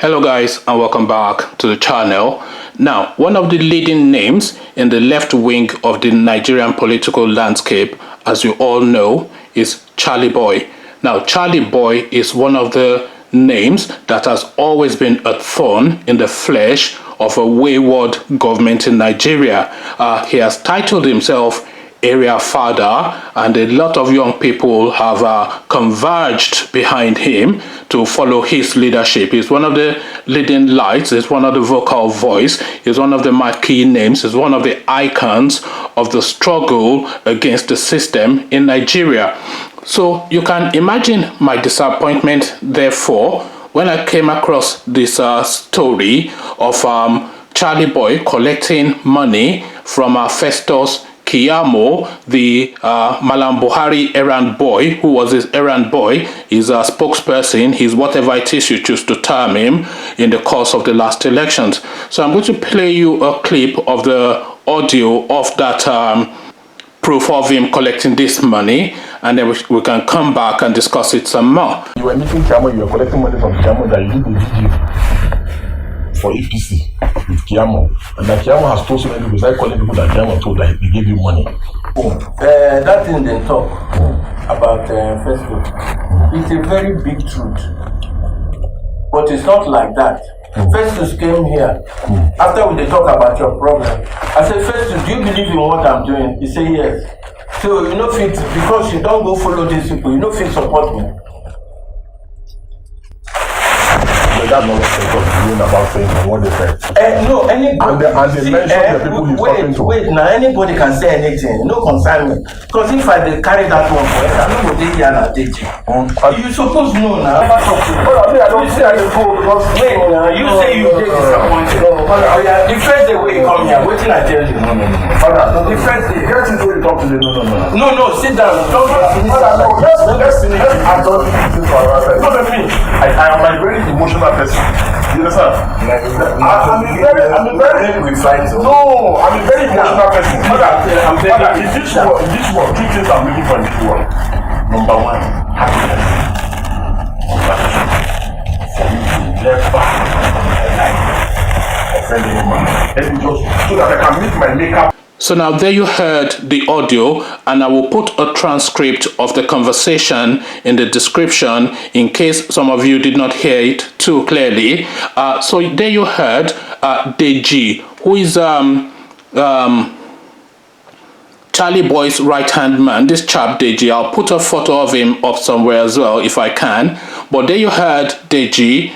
Hello guys, and welcome back to the channel. Now, one of the leading names in the left wing of the Nigerian political landscape, as you all know, is Charlie Boy. Now, Charlie Boy is one of the names that has always been a thorn in the flesh of a wayward government in Nigeria. He has titled himself area Fada, and a lot of young people have converged behind him to follow his leadership. He's one of the leading lights, he's one of the vocal voice, he's one of the marquee names, he's one of the icons of the struggle against the system in Nigeria. So you can imagine my disappointment, therefore, when I came across this story of Charlie Boy collecting money from Festus Keyamo, the Malam Buhari errand boy, who was his errand boy, is a spokesperson, he's whatever it is you choose to term him, in the course of the last elections. So I'm going to play you a clip of the audio of that proof of him collecting this money, and then we can come back and discuss it some more. You were meeting Keyamo, you were collecting money from Keyamo that you did the video for APC with Keyamo, and that Keyamo has told so many people, I calling people that Keyamo told that he gave you money. That thing they talk about Festus, it's a very big truth, but it's not like that. Festus came here after they talk about your problem. I said, Festus, do you believe in what I'm doing? He said yes. So you know, fit because you don't go follow these people, you know, fit support me. That's not what they're about saying what they said. No, anybody. And they mentioned the people he's talking to. Wait, now anybody can say anything. No concern me. Because if I carry that one for it, I know what they hear and Deji. You supposed to know now. I don't say I go because wait, now you say you get disappointed. The first day when you come here, wait till I tell you. No. The first day. Here's the way you talk to them. No, sit down. Don't finish. Let's finish. I don't think this is what I said. Look at me. I am a very emotional person. You understand? I'm a very no, I'm a very emotional person. Father, in this world, two things I'm looking for in this world. Number one, happiness. Number two, for you to never offend anyone. Let me just so that I can meet my makeup. So now there you heard the audio, and I will put a transcript of the conversation in the description in case some of you did not hear it too clearly. So there you heard Deji, who is Charlie Boy's right-hand man, this chap Deji. I'll put a photo of him up somewhere as well if I can. But there you heard Deji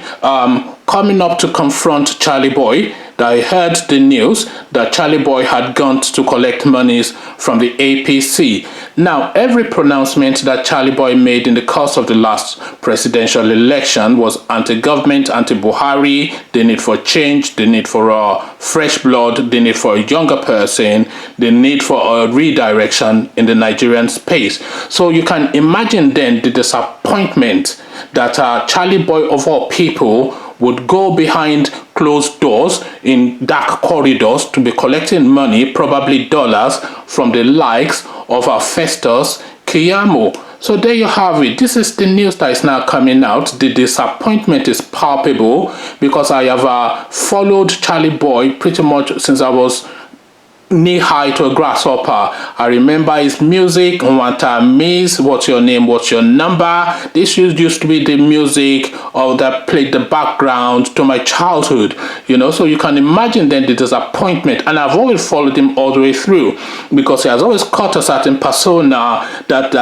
coming up to confront Charlie Boy. I heard the news that Charlie Boy had gone to collect monies from the APC. Now, every pronouncement that Charlie Boy made in the course of the last presidential election was anti-government, anti-Buhari, the need for change, the need for fresh blood, the need for a younger person, the need for a redirection in the Nigerian space. So you can imagine then the disappointment that Charlie Boy, of all people, would go behind closed doors in dark corridors to be collecting money, probably dollars, from the likes of Festus Keyamo. So there you have it. This is the news that is now coming out. The disappointment is palpable because I have followed Charlie Boy pretty much since I was knee-high to a grasshopper. I remember his music, Miss, what's your name, what's your number. This used to be the music that played the background to my childhood, you know. So you can imagine then the disappointment, and I've always followed him all the way through because he has always caught a certain persona that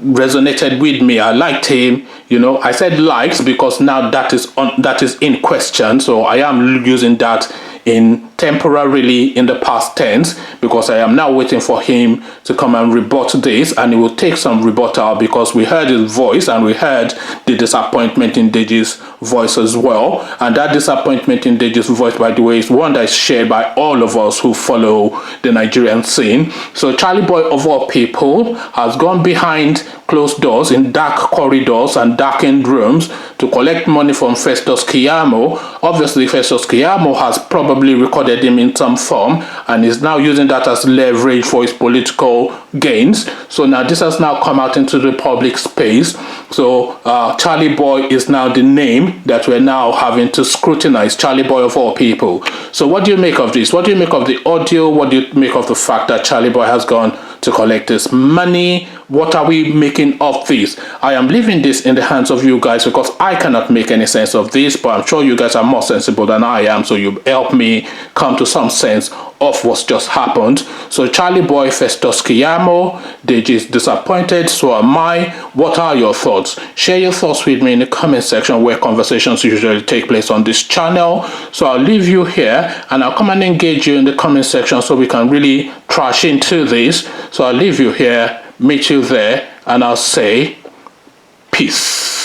resonated with me. I liked him, you know. I said likes because now that is in question, so I am using that in temporarily in the past tense because I am now waiting for him to come and rebut this, and it will take some rebuttal because we heard his voice and we heard the disappointment in Deji's voice as well. And that disappointment in Deji's voice, by the way, is one that is shared by all of us who follow the Nigerian scene. So Charlie Boy, of all people, has gone behind closed doors in dark corridors and darkened rooms to collect money from Festus Keyamo. Obviously, Festus Keyamo has probably recorded defrauded him in some form and is now using that as leverage for his political gains. So now this has now come out into the public space. So Charlie Boy is now the name that we're now having to scrutinize, Charlie Boy of all people. So what do you make of this? What do you make of the audio? What do you make of the fact that Charlie Boy has gone to collect his money? What are we making of this? I am leaving this in the hands of you guys because I cannot make any sense of this, but I'm sure you guys are more sensible than I am, so you help me come to some sense of what's just happened. So Charlie Boy, Festus Keyamo, Deji is disappointed, so am I. What are your thoughts? Share your thoughts with me in the comment section where conversations usually take place on this channel. So I'll leave you here and I'll come and engage you in the comment section so we can really trash into this. So I'll leave you here, meet you there, and I'll say peace.